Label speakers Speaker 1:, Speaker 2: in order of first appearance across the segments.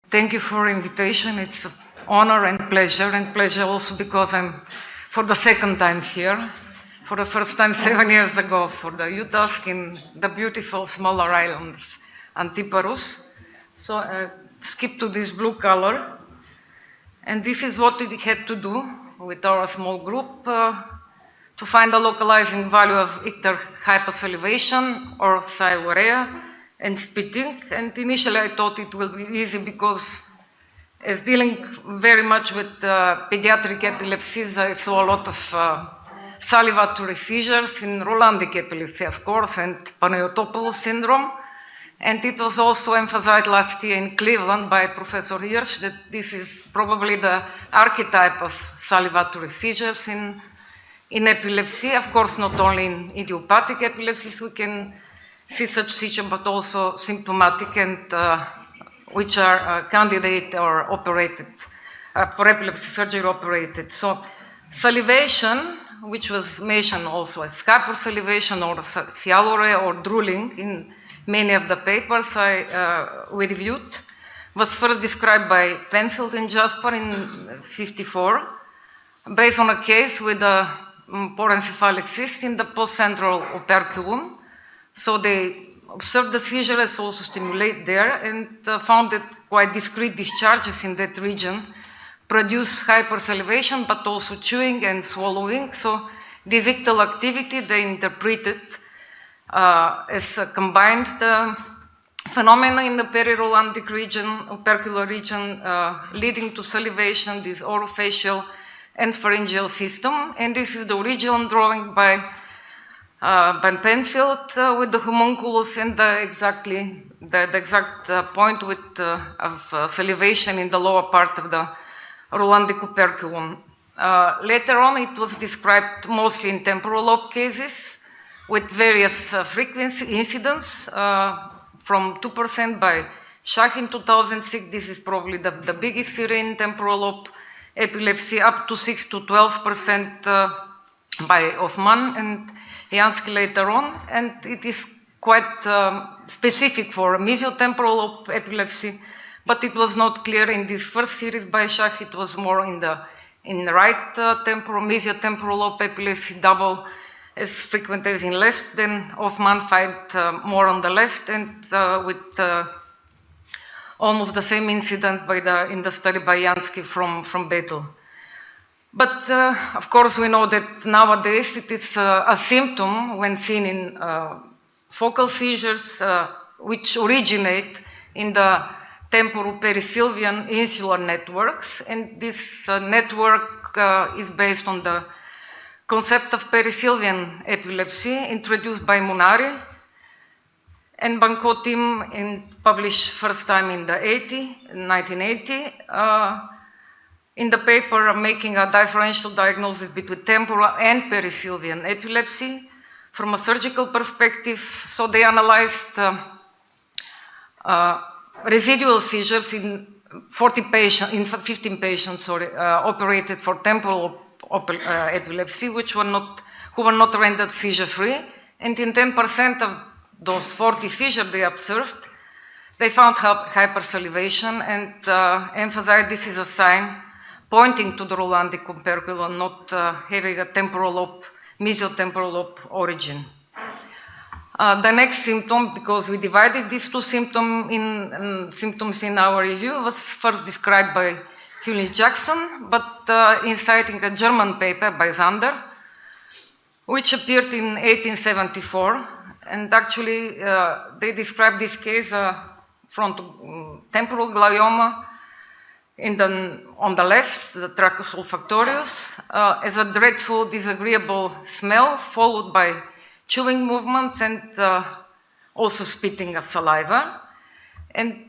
Speaker 1: Thank you for invitation. It's an honor and pleasure also because I'm for the second time here. For the first time 7 years ago for the youth task in the beautiful smaller island of Antiparus. So I skip to this blue color. And this is what we had to do with our small group to find the localizing value of icter hypersalivation or sialorrhea and spitting. And initially I thought it will be easy because as dealing very much with pediatric epilepsies, I saw a lot of salivatory seizures in Rolandic epilepsy, of course, and Panayotopoulos syndrome. And it was also emphasized last year in Cleveland by Professor Hirsch that this is probably the archetype of salivatory seizures in epilepsy. Of course, not only in idiopathic epilepsies we can see such seizure, but also symptomatic and which are candidate or operated for epilepsy surgery operated. So salivation, which was mentioned also as hypersalivation or sialorrhea or drooling in many of the papers we reviewed, was first described by Penfield and Jasper in 1954, based on a case with a porencephalic cyst in the postcentral operculum. So they observed the seizure as also stimulate there and found that quite discrete discharges in that region produce hypersalivation, but also chewing and swallowing. So this ictal activity they interpreted as a combined phenomena in the perirolandic region, opercular region, leading to salivation, this orofacial and pharyngeal system. And this is the original drawing by Penfield with the homunculus and the exact point of salivation in the lower part of the Rolandic operculum. Later on, it was described mostly in temporal lobe cases with various frequency incidence from 2% by Schach in 2006. This is probably the biggest series in temporal lobe epilepsy, up to 6 to 12% by Hoffman and Jansky later on, and it is quite specific for mesiotemporal lobe epilepsy, but it was not clear in this first series by Schach. It was more in the right temporal, mesiotemporal lobe epilepsy, double as frequent as in left. Then Hoffman found more on the left and with almost the same incidence in the study by Jansky from Bethel. But of course, we know that nowadays it is a symptom when seen in focal seizures which originate in the temporopericilvian insular networks. And this network is based on the concept of pericilvian epilepsy introduced by Munari and Banco team published first time in 1980. In the paper, making a differential diagnosis between temporal and pericilvian epilepsy from a surgical perspective. So they analyzed residual seizures in 15 patients operated for temporal epilepsy, who were not rendered seizure-free. And in 10% of those 40 seizures they observed, they found hypersalivation and emphasized this is a sign pointing to the Rolandic operculum, not having a temporal lobe, mesiotemporal lobe origin. The next symptom, because we divided these two symptoms in our review, was first described by Hewlett Jackson, but inciting a German paper by Zander, which appeared in 1874. And actually, they described this case frontotemporal glioma on the left, the tractus olfactorius, as a dreadful, disagreeable smell, followed by chewing movements and also spitting of saliva. And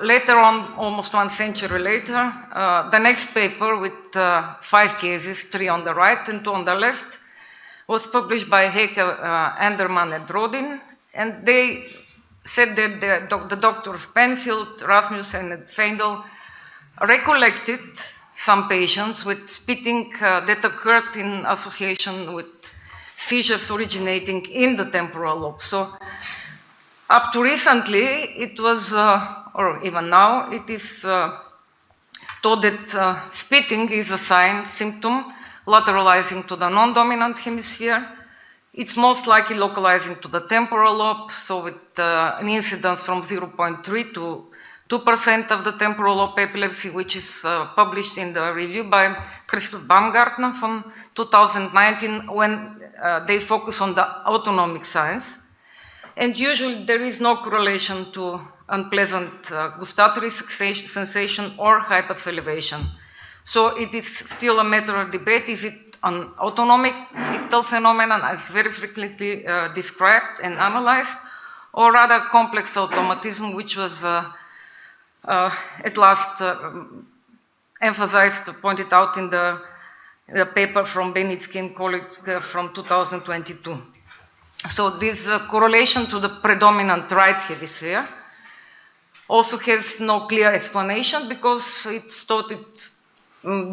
Speaker 1: later on, almost 1 century later, the next paper with 5 cases, 3 on the right and 2 on the left, was published by Heike, Anderman, and Rodin. And they said that the doctors Penfield, Rasmussen, and Feindel recollected some patients with spitting that occurred in association with seizures originating in the temporal lobe. So up to recently, it was or even now, it is thought that spitting is a sign, symptom, lateralizing to the non-dominant hemisphere. It's most likely localizing to the temporal lobe, so with an incidence from 0.3 to 2% of the temporal lobe epilepsy, which is published in the review by Christoph Baumgartner from 2019, when they focus on the autonomic signs. And usually there is no correlation to unpleasant gustatory sensation or hypersalivation. So it is still a matter of debate. Is it an autonomic ictal phenomenon as very frequently described and analyzed, or rather complex automatism, which was at last emphasized, pointed out in the paper from Benitsky and colleagues from 2022. So this correlation to the predominant right hemisphere also has no clear explanation, because it's thought it's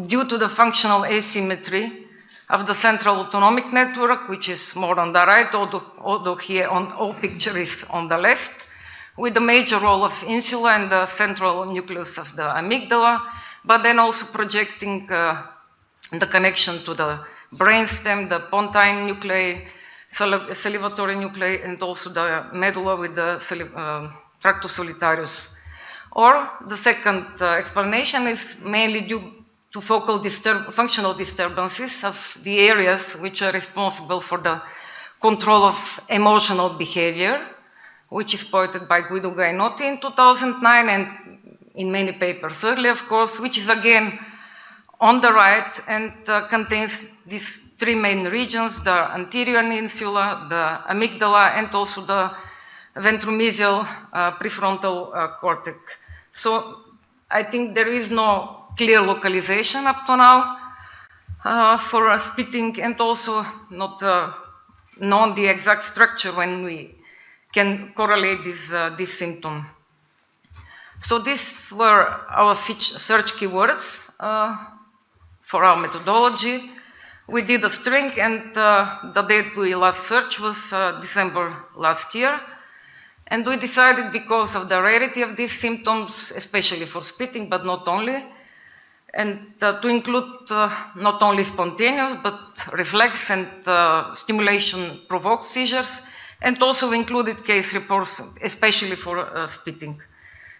Speaker 1: due to the functional asymmetry of the central autonomic network, which is more on the right, although here on all picture is on the left, with the major role of insula and the central nucleus of the amygdala, but then also projecting the connection to the brainstem, the pontine nuclei, salivatory nuclei, and also the medulla with the tractus solitarius. Or the second explanation is mainly due to focal functional disturbances of the areas which are responsible for the control of emotional behavior, which is pointed by Guido Gainotti in 2009 and in many papers earlier, of course, which is again on the right and contains these three main regions: the anterior insula, the amygdala, and also the ventromedial prefrontal cortex. So I think there is no clear localization up to now for spitting, and also not known the exact structure when we can correlate this symptom. So these were our search keywords for our methodology. We did a string, and the date we last searched was December last year. And we decided, because of the rarity of these symptoms, especially for spitting, but not only, and to include not only spontaneous, but reflex and stimulation-provoked seizures, and also included case reports, especially for spitting.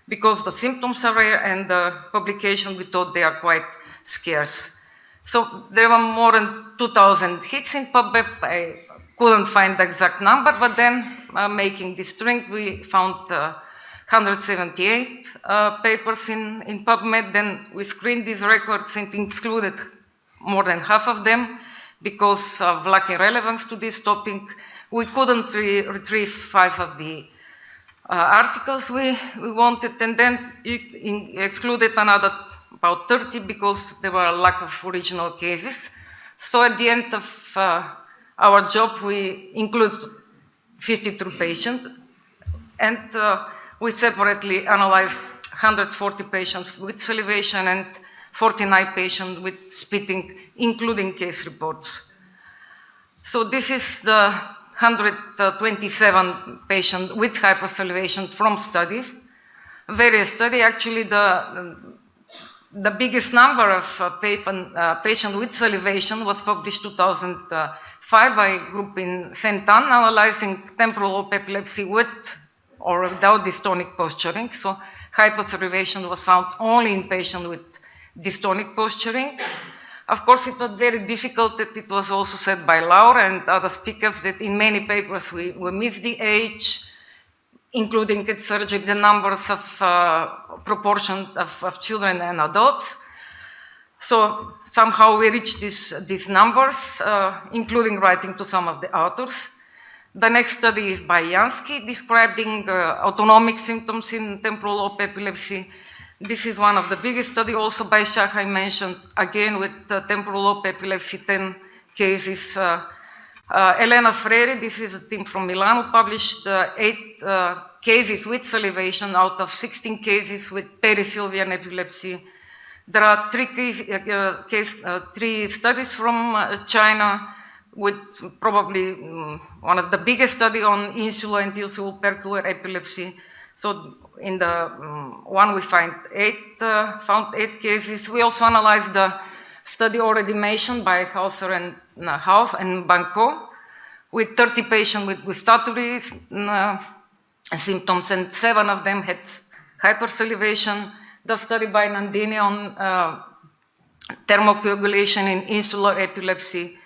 Speaker 1: Because the symptoms are rare and the publication, we thought they are quite scarce. So there were more than 2,000 hits in PubMed. I couldn't find the exact number, but then making this string, we found 178 papers in PubMed. Then we screened these records and included more than half of them because of lacking relevance to this topic. We couldn't retrieve 5 of the articles we wanted, and then it excluded another about 30 because there were a lack of original cases. So at the end of our job, we included 52 patients, and we separately analyzed 140 patients with salivation and 49 patients with spitting, including case reports. So this is the 127 patients with hypersalivation from studies. Various studies, actually the biggest number of patients with salivation was published 2005 by a group in St. Anne, analyzing temporal lobe epilepsy with or without dystonic posturing. So hypersalivation was found only in patients with dystonic posturing. Of course, it was very difficult. That it was also said by Laura and other speakers that in many papers we missed the age, including at surgery, the numbers of proportion of children and adults. So somehow we reached these numbers, including writing to some of the authors. The next study is by Jansky, describing autonomic symptoms in temporal lobe epilepsy. This is one of the biggest studies, also by Shah, I mentioned, again with temporal lobe epilepsy, 10 cases. Elena Freire, this is a team from Milano, published 8 cases with salivation out of 16 cases with perisylvian epilepsy. There are 3 studies from China, with probably one of the biggest studies on insular and usual percular epilepsy. So in the one we found eight cases. We also analyzed the study already mentioned by Hauser and Hauf and Banco with 30 patients with gustatory symptoms, and 7 of them had hypersalivation. The study by Nandini on thermocoagulation in insular epilepsy.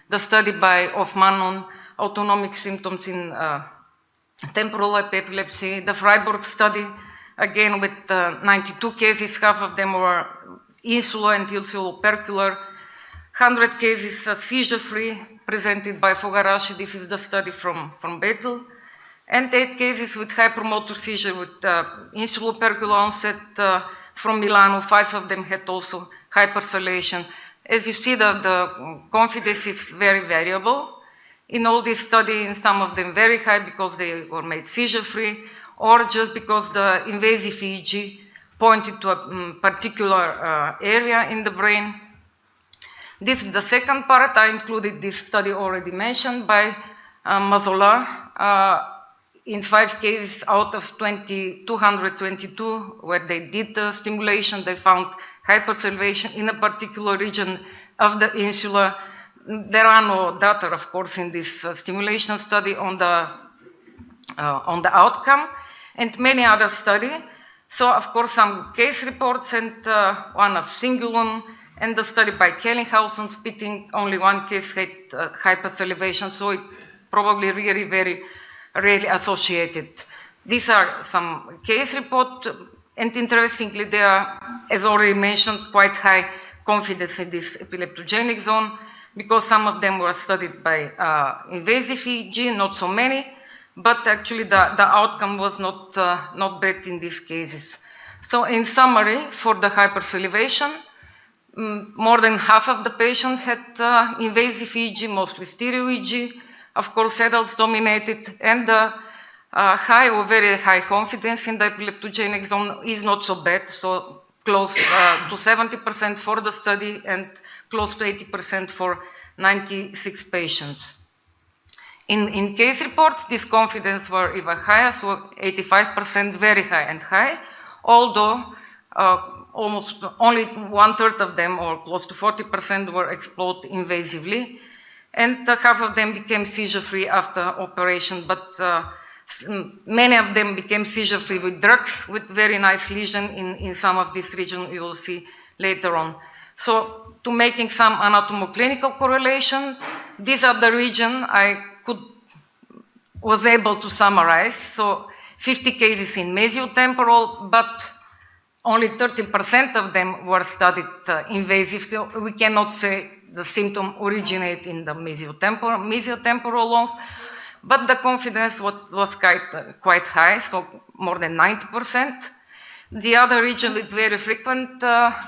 Speaker 1: The study by Hoffman on autonomic symptoms in temporal epilepsy. The Freiburg study, again with 92 cases, half of them were insular and ilfilo-opercular. 100 cases seizure-free, presented by Fogarashi. This is the study from Bethel. And 8 cases with hypermotor seizure with insulo-opercular onset from Milano. 5 of them had also hypersalivation. As you see, the confidence is very variable. In all this study, in some of them very high because they were made seizure-free, or just because the invasive EEG pointed to a particular area in the brain. This is the second part. I included this study already mentioned by Mazola. In 5 cases out of 222 where they did the stimulation, they found hypersalivation in a particular region of the insula. There are no data, of course, in this stimulation study on the outcome, and many other studies. So, of course, some case reports and one of Singulum, and the study by Kellinghausen spitting, only 1 case had hypersalivation, so it probably really very rarely associated. These are some case reports, and interestingly, they are, as already mentioned, quite high confidence in this epileptogenic zone, because some of them were studied by invasive EEG, not so many, but actually the outcome was not bad in these cases. So in summary, for the hypersalivation, more than half of the patients had invasive EEG, mostly stereo EEG. Of course, adults dominated, and the high or very high confidence in the epileptogenic zone is not so bad, so close to 70% for the study and close to 80% for 96 patients. In case reports, these confidence were even higher, so 85% very high and high, although almost only 1/3 of them, or close to 40%, were explored invasively, and half of them became seizure-free after operation, but many of them became seizure-free with drugs, with very nice lesion in some of this region you will see later on. So to making some anatomoclinical correlation, these are the region I was able to summarize. So 50 cases in mesiotemporal, but only 30% of them were studied invasive, so we cannot say the symptom originate in the mesiotemporal lobe, but the confidence was quite high, so more than 90%. The other region with very frequent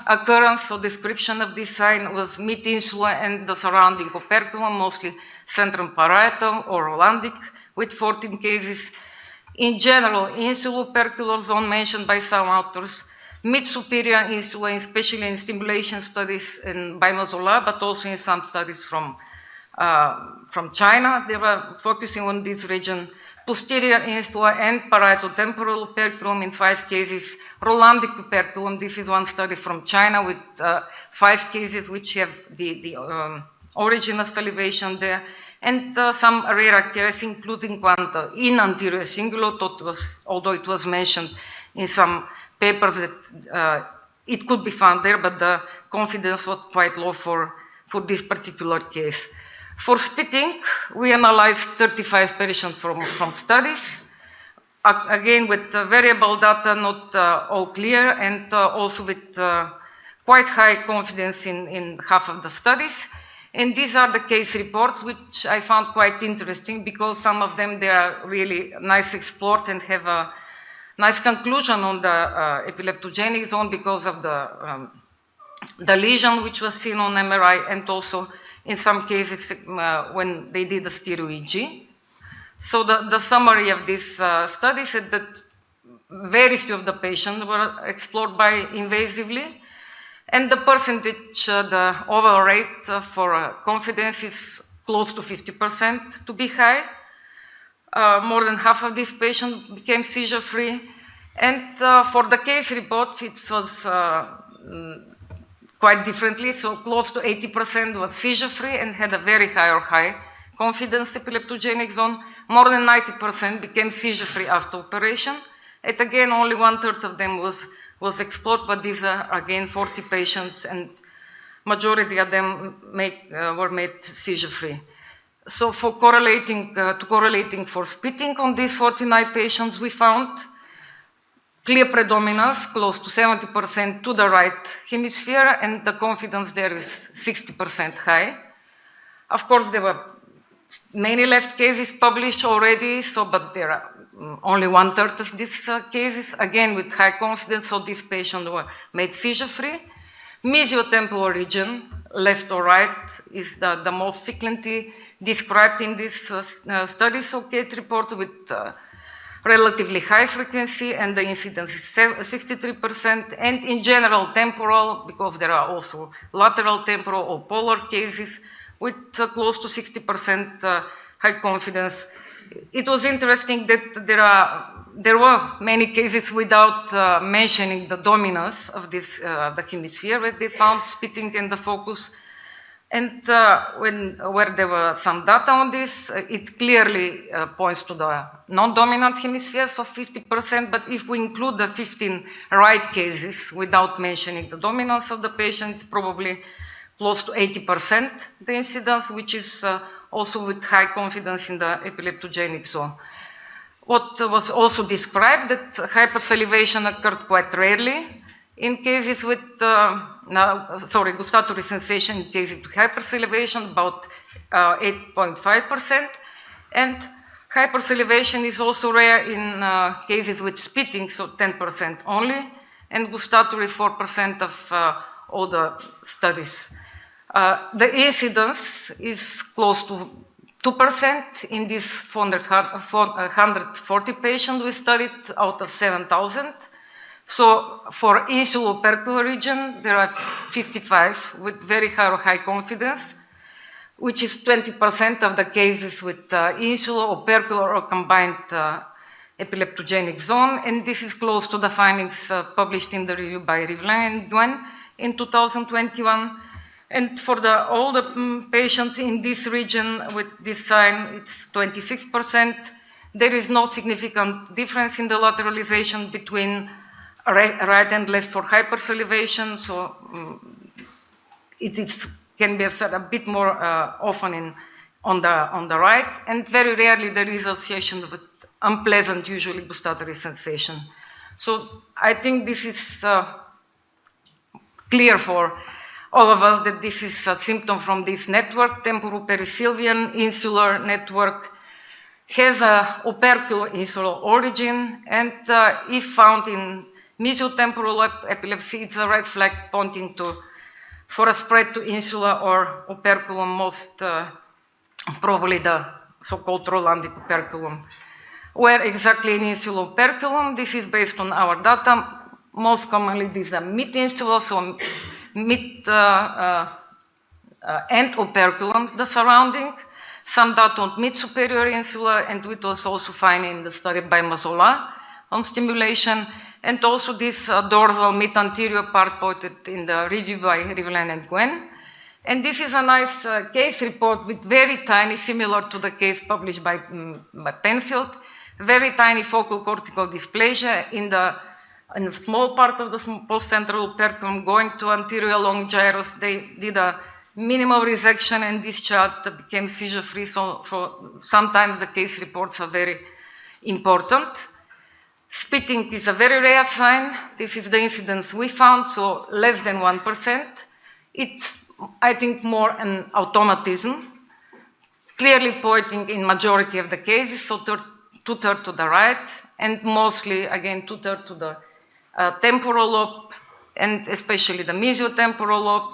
Speaker 1: occurrence, so description of this sign, was mid-insula and the surrounding operculum, mostly centrum parietal or Rolandic, with 14 cases. In general, insulo-opercular zone mentioned by some authors, mid-superior insula, especially in stimulation studies and by Mazola, but also in some studies from China. They were focusing on this region. Posterior insula and parieto-temporal operculum in 5 cases. Rolandic operculum, this is one study from China with 5 cases which have the origin of salivation there. And some rare occurrences, including one in anterior cingulo, although it was mentioned in some papers that it could be found there, but the confidence was quite low for this particular case. For spitting, we analyzed 35 patients from studies, again with variable data, not all clear, and also with quite high confidence in half of the studies. And these are the case reports, which I found quite interesting because some of them, they are really nice explored and have a nice conclusion on the epileptogenic zone because of the lesion which was seen on MRI, and also in some cases when they did the stereo EEG. So the summary of this study said that very few of the patients were explored by invasively, and the percentage, the overall rate for confidence is close to 50% to be high. More than half of these patients became seizure-free. And for the case reports, it was quite differently. So close to 80% was seizure-free and had a very high or high confidence epileptogenic zone. More than 90% became seizure-free after operation. And again, only 1/3 of them was explored, but these are again 40 patients, and majority of them were made seizure-free. So for correlating for spitting on these 49 patients, we found clear predominance, close to 70% to the right hemisphere, and the confidence there is 60% high. Of course, there were many left cases published already, but there are only 1/3 of these cases, again with high confidence, so these patients were made seizure-free. Mesiotemporal region, left or right, is the most frequently described in this study, so CATE report with relatively high frequency, and the incidence is 63%, and in general temporal, because there are also lateral temporal or polar cases with close to 60% high confidence. It was interesting that there were many cases without mentioning the dominance of this the hemisphere, where they found spitting in the focus. And where there were some data on this, it clearly points to the non-dominant hemisphere, so 50%, but if we include the 15 right cases without mentioning the dominance of the patients, probably close to 80% the incidence, which is also with high confidence in the epileptogenic zone. What was also described, that hypersalivation occurred quite rarely in cases with gustatory sensation in cases with hypersalivation, about 8.5%, and hypersalivation is also rare in cases with spitting, so 10% only, and gustatory 4% of all the studies. The incidence is close to 2% in these 440 patients we studied out of 7,000. So for insulo-opercular region, there are 55 with very high or high confidence, which is 20% of the cases with insulo-opercular or combined epileptogenic zone, and this is close to the findings published in the review by Rivlin and Guen in 2021. And for all the patients in this region with this sign, it's 26%. There is no significant difference in the lateralization between right and left for hypersalivation, so it can be a bit more often on the right, and very rarely there is association with unpleasant, usually gustatory sensation. So I think this is clear for all of us that this is a symptom from this network, temporopericilvian insular network, has a opercular insular origin, and if found in mesiotemporal epilepsy, it's a red flag pointing for a spread to insula or operculum, most probably the so-called Rolandic operculum. Where exactly in insula operculum? This is based on our data. Most commonly, these are mid-insula, so mid end operculum, the surrounding. Some data on mid-superior insula, and it was also found in the study by Mazzola on stimulation. And also this dorsal mid-anterior part pointed in the review by Rivlin and Guen. And this is a nice case report with very tiny, similar to the case published by Penfield, very tiny focal cortical dysplasia in the small part of the post-central operculum going to anterior long gyrus. They did a minimal resection, and this child became seizure-free, so sometimes the case reports are very important. Spitting is a very rare sign. This is the incidence we found, so less than 1%. It's, I think, more an automatism, clearly pointing in majority of the cases, so 2/3 to the right, and mostly, again, 2/3 to the temporal lobe, and especially the mesiotemporal lobe.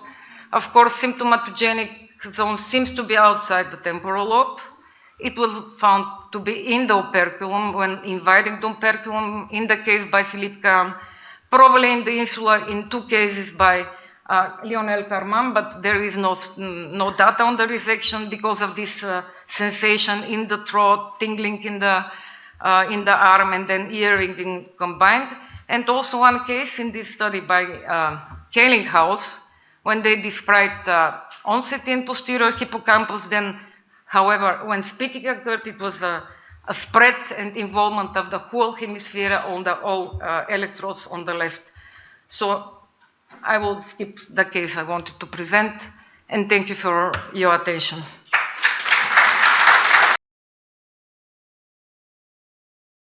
Speaker 1: Of course, symptomatogenic zone seems to be outside the temporal lobe. It was found to be in the operculum when inviting the operculum, in the case by Philippe Kahn, probably in the insula in 2 cases by Lionel Carman, but there is no data on the resection because of this sensation in the throat, tingling in the in the arm and then ear-ringing combined. And also one case in this study by Kellinghaus, when they described onset in posterior hippocampus, then, however, when spitting occurred, it was a spread and involvement of the whole hemisphere on the all electrodes on the left. So I will skip the case I wanted to present, and thank you for your attention.